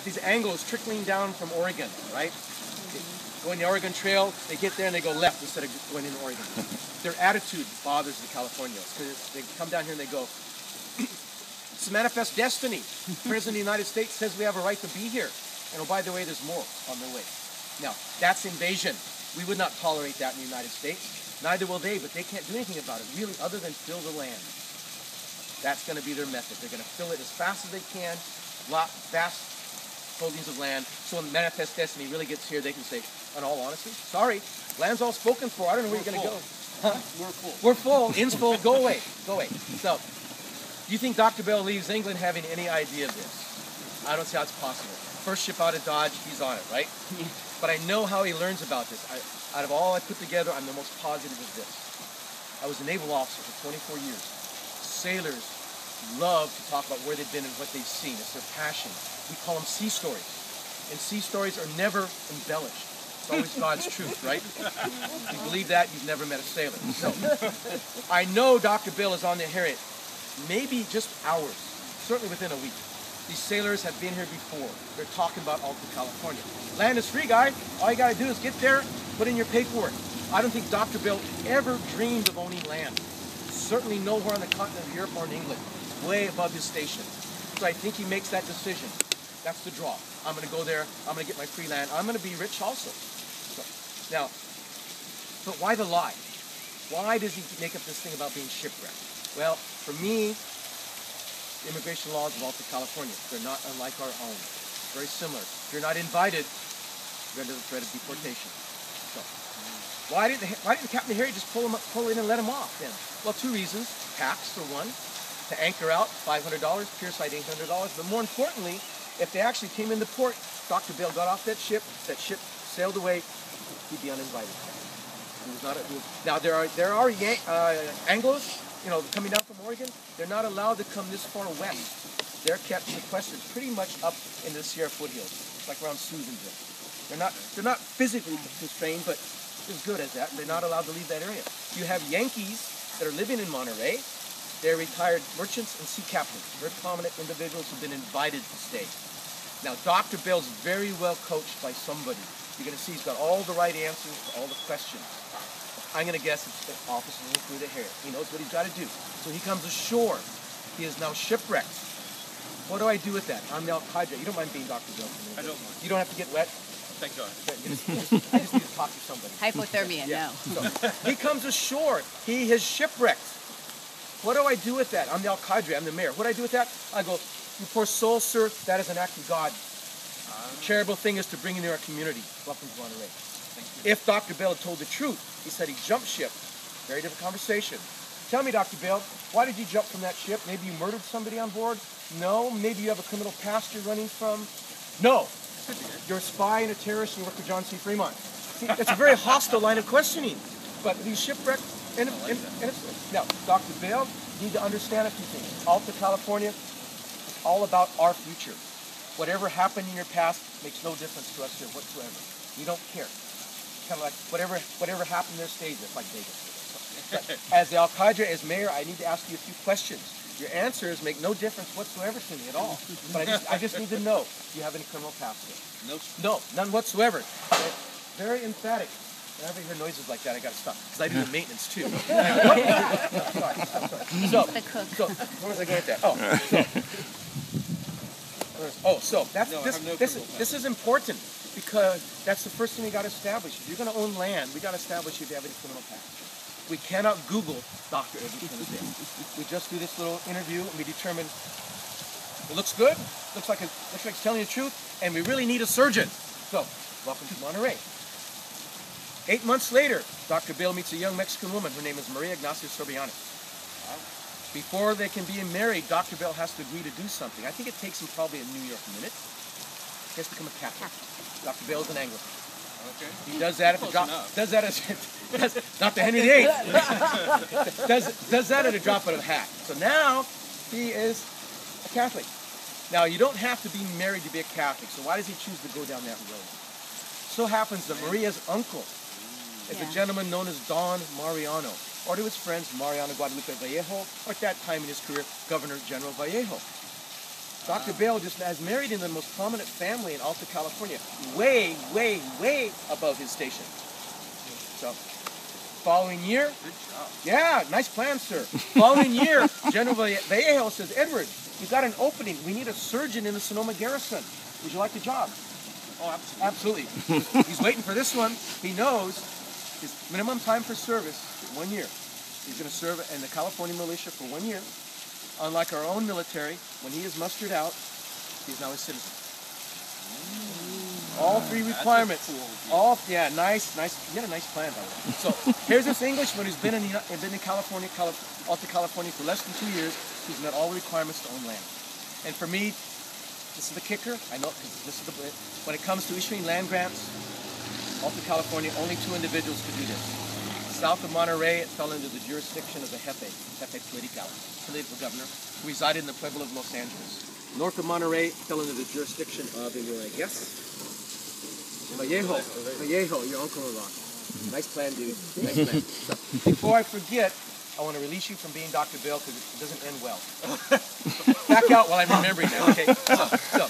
These Anglos trickling down from Oregon, right? They go in the Oregon Trail, they get there and they go left instead of going into Oregon. Their attitude bothers the Californians because they come down here and they go, it's a manifest destiny. The President of the United States says we have a right to be here. And oh, by the way, there's more on their way. Now, that's invasion. We would not tolerate that in the United States. Neither will they, but they can't do anything about it, really, other than fill the land. That's going to be their method. They're going to fill it as fast as they can, vast holdings of land, so when manifest destiny really gets here, they can say, in all honesty, sorry, land's all spoken for, I don't know where you're going to go. Huh? We're full. In's full, go away, go away. So, do you think Dr. Bale leaves England having any idea of this? I don't see how it's possible. First ship out of Dodge, he's on it, right? But I know how he learns about this. Out of all I put together, I'm the most positive of this. I was a naval officer for 24 years. Sailors love to talk about where they've been and what they've seen. It's their passion. We call them sea stories. And sea stories are never embellished. It's always God's truth, right? If you believe that, you've never met a sailor. So, I know Dr. Bale is on the Harriet, maybe just hours, certainly within a week. These sailors have been here before. They're talking about Alta California. Land is free, guy. All you got to do is get there, put in your paperwork. I don't think Dr. Bale ever dreamed of owning land. Certainly nowhere on the continent of Europe or in England. Way above his station. So I think he makes that decision. That's the draw. I'm going to go there. I'm going to get my free land. I'm going to be rich also. So, now, but why the lie? Why does he make up this thing about being shipwrecked? Well, for me, the immigration laws of Alta California, they're not unlike our own. Very similar. If you're not invited, you're under the threat of deportation. So, why didn't Captain Harry just pull in and let him off then? Well, two reasons. Tax, for one. To anchor out, $500, pier side $800. But more importantly, if they actually came into port, Dr. Bale got off that ship sailed away, he'd be uninvited. He was not. Now there are Anglos, coming down from Oregon. They're not allowed to come this far west. They're kept sequestered pretty much up in the Sierra foothills, like around Susanville. They're not physically constrained, but as good as that. They're not allowed to leave that area. You have Yankees that are living in Monterey. They're retired merchants and sea captains. Very prominent individuals who've been invited to stay. Now, Dr. Bale's very well coached by somebody. You're going to see he's got all the right answers to all the questions. I'm going to guess it's the officers through the hair. He knows what he's got to do. So he comes ashore. He is now shipwrecked. What do I do with that? I'm the Al-Qaeda. You don't mind being Dr. Bale for me? I don't mind. You don't have to get wet? Thank God. I just need to talk to somebody. Hypothermia, yeah. no. So, he comes ashore. He is shipwrecked. What do I do with that? I'm the Al-Qadri, I'm the mayor. What do I do with that? I go, you poor soul, sir, that is an act of God. The charitable thing is to bring you into our community. Welcome to Monterey. If Dr. Bale had told the truth, he said he jumped ship. Very different conversation. Tell me, Dr. Bale, why did you jump from that ship? Maybe you murdered somebody on board? No. Maybe you have a criminal past you're running from? No. You're a spy and a terrorist and you work for John C. Fremont. See, it's a very hostile line of questioning. But these shipwrecked, now, Dr. Bale, you need to understand a few things. Alta California is all about our future. Whatever happened in your past makes no difference to us here whatsoever. We don't care. Kind of like whatever happened there stays. It's like Vegas. But as the Al-Qadri, as mayor, I need to ask you a few questions. Your answers make no difference whatsoever to me at all. But I just need to know, do you have any criminal past here? No, none whatsoever. Very emphatic. Whenever I hear noises like that, I gotta stop because I do the maintenance too. Sorry. The cook. So where was I going with that? This is important because that's the first thing we got to establish. If you're going to own land, we got to establish if you have any criminal past. We cannot Google Dr. Edward Kennedy. We just do this little interview and we determine it looks good, looks like it's telling the truth, and we really need a surgeon. So welcome to Monterey. 8 months later, Dr. Bale meets a young Mexican woman. Her name is Maria Ignacia Sorbianes. Before they can be married, Dr. Bale has to agree to do something. I think it takes him probably a New York minute. He has to become a Catholic. Dr. Bale is an Anglican. Okay. He does that at the drop. Does that as not the Henry VIII. does that at a drop of a hat. So now he is a Catholic. Now you don't have to be married to be a Catholic. So why does he choose to go down that road? So happens that Maria's uncle is a gentleman known as Don Mariano, or to his friends Mariano Guadalupe Vallejo, or at that time in his career, Governor General Vallejo. Dr. Bale just has married in the most prominent family in Alta California, way, way, way above his station. So, following year, Good job. yeah, nice plan, sir. Following year, General Vallejo says, Edward, you've got an opening. We need a surgeon in the Sonoma Garrison. Would you like the job? Oh, absolutely. Absolutely. He's waiting for this one. He knows his minimum time for service, 1 year. He's going to serve in the California militia for 1 year. Unlike our own military, when he is mustered out, he's now a citizen. All three requirements. Cool. Yeah, nice. You had a nice plan, by the way. So here's this Englishman who's been in California, Alta California for less than 2 years. He's met all the requirements to own land. And for me, this is the kicker. I know, because this is when it comes to issuing land grants, Alta California, only 2 individuals could do this. South of Monterey, it fell into the jurisdiction of the jefe political governor, who resided in the Pueblo of Los Angeles. North of Monterey, it fell into the jurisdiction of, I guess, Vallejo, your uncle-in-law. Nice plan, dude. Nice plan. So, before I forget, I want to release you from being Dr. Bale because it doesn't end well. Back out while I'm remembering now. Okay. So